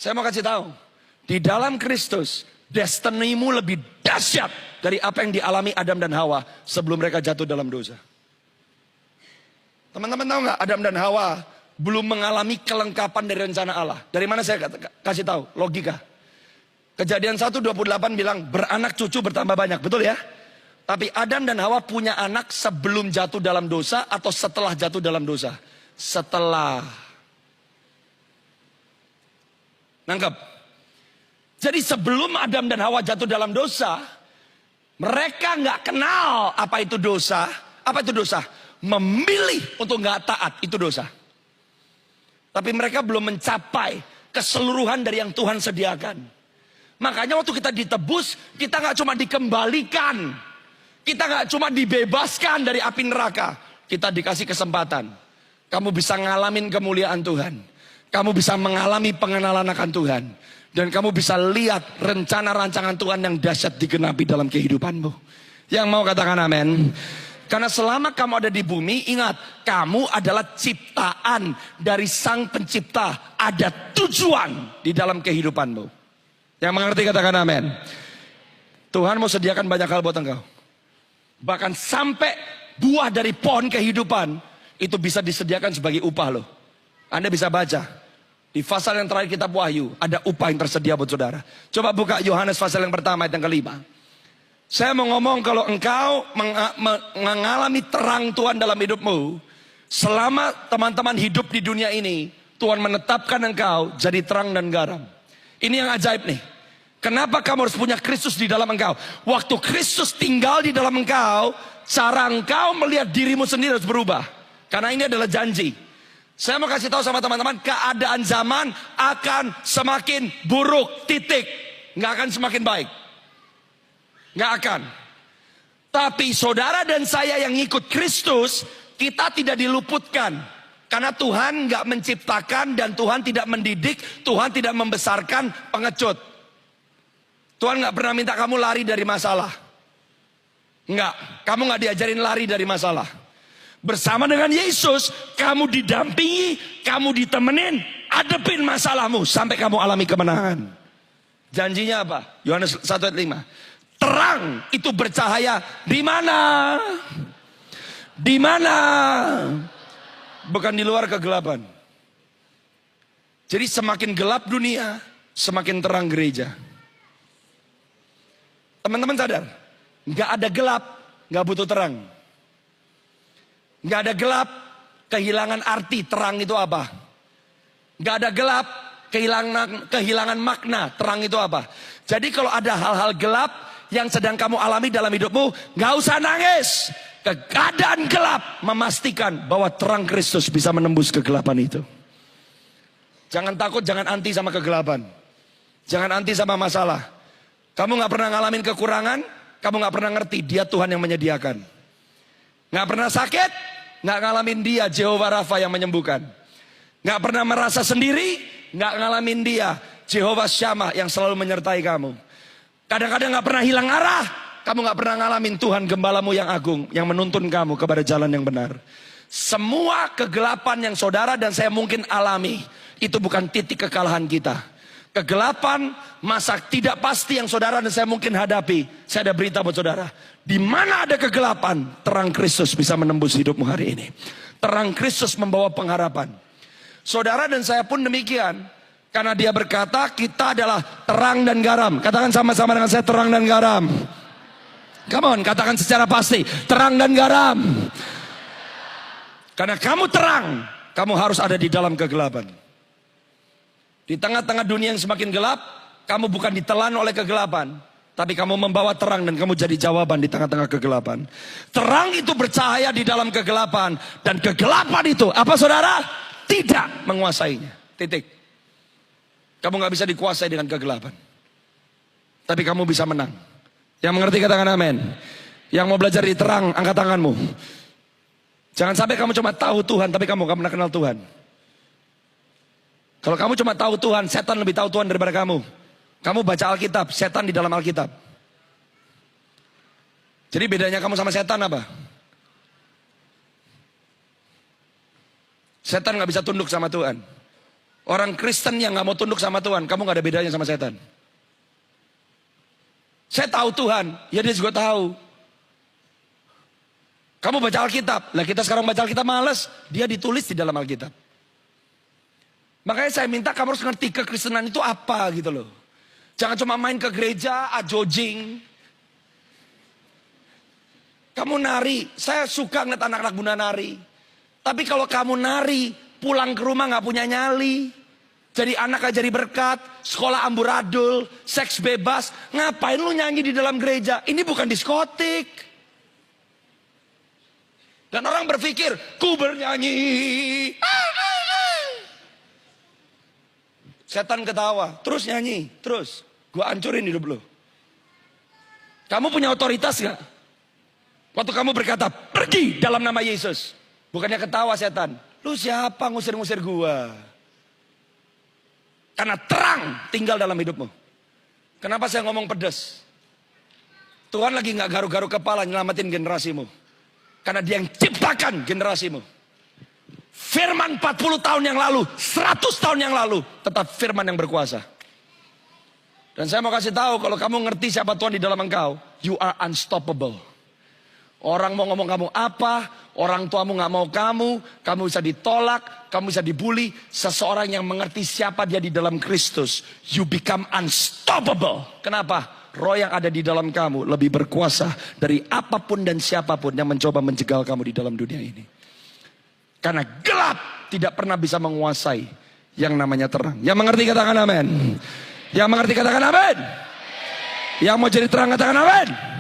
Saya mau kasih tahu, di dalam Kristus, destinimu lebih dahsyat dari apa yang dialami Adam dan Hawa sebelum mereka jatuh dalam dosa. Teman-teman tahu nggak, Adam dan Hawa belum mengalami kelengkapan dari rencana Allah. Dari mana saya kasih tahu? Logika. Kejadian 1:28 bilang beranak cucu bertambah banyak, betul ya? Tapi Adam dan Hawa punya anak sebelum jatuh dalam dosa atau setelah jatuh dalam dosa? Setelah. Nangkep? Jadi sebelum Adam dan Hawa jatuh dalam dosa, mereka nggak kenal apa itu dosa. Apa itu dosa? Memilih untuk nggak taat, itu dosa. Tapi mereka belum mencapai keseluruhan dari yang Tuhan sediakan. Makanya waktu kita ditebus, kita nggak cuma dikembalikan. Kita nggak cuma dibebaskan dari api neraka. Kita dikasih kesempatan. Kamu bisa ngalamin kemuliaan Tuhan. Kamu bisa mengalami pengenalan akan Tuhan. Dan kamu bisa lihat rencana rancangan Tuhan yang dahsyat digenapi dalam kehidupanmu. Yang mau katakan amin. Karena selama kamu ada di bumi, ingat, kamu adalah ciptaan dari Sang Pencipta. Ada tujuan di dalam kehidupanmu. Yang mengerti katakan amin. Tuhan mau sediakan banyak hal buat engkau. Bahkan sampai buah dari pohon kehidupan, itu bisa disediakan sebagai upah loh. Anda bisa baca. Di pasal yang terakhir kitab Wahyu, ada upah yang tersedia buat saudara. Coba buka Yohanes pasal yang pertama, ayat yang kelima. Saya mau ngomong kalau engkau mengalami terang Tuhan dalam hidupmu, selama teman-teman hidup di dunia ini, Tuhan menetapkan engkau jadi terang dan garam. Ini yang ajaib nih. Kenapa kamu harus punya Kristus di dalam engkau? Waktu Kristus tinggal di dalam engkau, cara engkau melihat dirimu sendiri harus berubah. Karena ini adalah janji. Saya mau kasih tahu sama teman-teman, keadaan zaman akan semakin buruk, titik. Nggak akan semakin baik. Nggak akan. Tapi saudara dan saya yang ikut Kristus, kita tidak diluputkan. Karena Tuhan nggak menciptakan dan Tuhan tidak mendidik, Tuhan tidak membesarkan pengecut. Tuhan nggak pernah minta kamu lari dari masalah. Nggak, kamu nggak diajarin lari dari masalah. Bersama dengan Yesus, kamu didampingi, kamu ditemenin, hadepin masalahmu sampai kamu alami kemenangan. Janjinya apa? Yohanes 1 ayat 5. Terang itu bercahaya di mana? Di mana? Bukan di luar kegelapan. Jadi semakin gelap dunia, semakin terang gereja. Teman-teman sadar, nggak ada gelap, nggak butuh terang. Nggak ada gelap, kehilangan arti terang itu apa? Nggak ada gelap, kehilangan makna terang itu apa? Jadi kalau ada hal-hal gelap yang sedang kamu alami dalam hidupmu, nggak usah nangis. Keadaan gelap memastikan bahwa terang Kristus bisa menembus kegelapan itu. Jangan takut, jangan anti sama kegelapan. Jangan anti sama masalah. Kamu nggak pernah ngalamin kekurangan, kamu nggak pernah ngerti dia Tuhan yang menyediakan. Nggak pernah sakit, nggak ngalamin dia Jehovah Rafa yang menyembuhkan. Nggak pernah merasa sendiri, nggak ngalamin dia Jehovah Shammah yang selalu menyertai kamu. Kadang-kadang nggak pernah hilang arah, kamu nggak pernah ngalamin Tuhan Gembalamu yang agung yang menuntun kamu kepada jalan yang benar. Semua kegelapan yang saudara dan saya mungkin alami, itu bukan titik kekalahan kita. Kegelapan, masa tidak pasti yang saudara dan saya mungkin hadapi. Saya ada berita buat saudara. Di mana ada kegelapan, terang Kristus bisa menembus hidupmu hari ini. Terang Kristus membawa pengharapan. Saudara dan saya pun demikian. Karena dia berkata kita adalah terang dan garam. Katakan sama-sama dengan saya, terang dan garam. Come on, katakan secara pasti, terang dan garam. Karena kamu terang, kamu harus ada di dalam kegelapan. Di tengah-tengah dunia yang semakin gelap, kamu bukan ditelan oleh kegelapan, tapi kamu membawa terang dan kamu jadi jawaban di tengah-tengah kegelapan. Terang itu bercahaya di dalam kegelapan, dan kegelapan itu, apa saudara? Tidak menguasainya. Titik. Kamu gak bisa dikuasai dengan kegelapan, tapi kamu bisa menang. Yang mengerti katakan amin. Yang mau belajar di terang, angkat tanganmu. Jangan sampai kamu cuma tahu Tuhan, tapi kamu gak pernah kenal Tuhan. Kalau kamu cuma tahu Tuhan, setan lebih tahu Tuhan daripada kamu. Kamu baca Alkitab, setan di dalam Alkitab. Jadi bedanya kamu sama setan apa? Setan gak bisa tunduk sama Tuhan. Orang Kristen yang gak mau tunduk sama Tuhan, kamu gak ada bedanya sama setan. Saya tahu Tuhan, ya dia juga tahu. Kamu baca Alkitab, lah kita sekarang baca Alkitab males, dia ditulis di dalam Alkitab. Makanya saya minta kamu harus ngerti kekristenan itu apa gitu loh. Jangan cuma main ke gereja, ajojing. Kamu nari, saya suka ngeliat anak-anak Bunda nari. Tapi kalau kamu nari, pulang ke rumah gak punya nyali. Jadi anak gak jadi berkat, sekolah amburadul, seks bebas. Ngapain lu nyanyi di dalam gereja? Ini bukan diskotik. Dan orang berpikir, ku bernyanyi. Setan ketawa, terus nyanyi, terus. Gua hancurin hidup lu. Kamu punya otoritas gak? Waktu kamu berkata, pergi dalam nama Yesus. Bukannya ketawa setan. Lu siapa ngusir-ngusir gua? Karena terang tinggal dalam hidupmu. Kenapa saya ngomong pedas? Tuhan lagi gak garuk-garuk kepala nyelamatin generasimu. Karena dia yang ciptakan generasimu. Firman 40 tahun yang lalu, 100 tahun yang lalu, tetap firman yang berkuasa. Dan saya mau kasih tahu, kalau kamu ngerti siapa Tuhan di dalam engkau, you are unstoppable. Orang mau ngomong kamu apa, orang tuamu gak mau kamu bisa ditolak, kamu bisa dibully. Seseorang yang mengerti siapa dia di dalam Kristus, you become unstoppable. Kenapa? Roh yang ada di dalam kamu lebih berkuasa dari apapun dan siapapun yang mencoba menjegal kamu di dalam dunia ini. Karena gelap tidak pernah bisa menguasai yang namanya terang. Yang mengerti katakan amin. Yang mengerti katakan amin. Yang mau jadi terang katakan amin.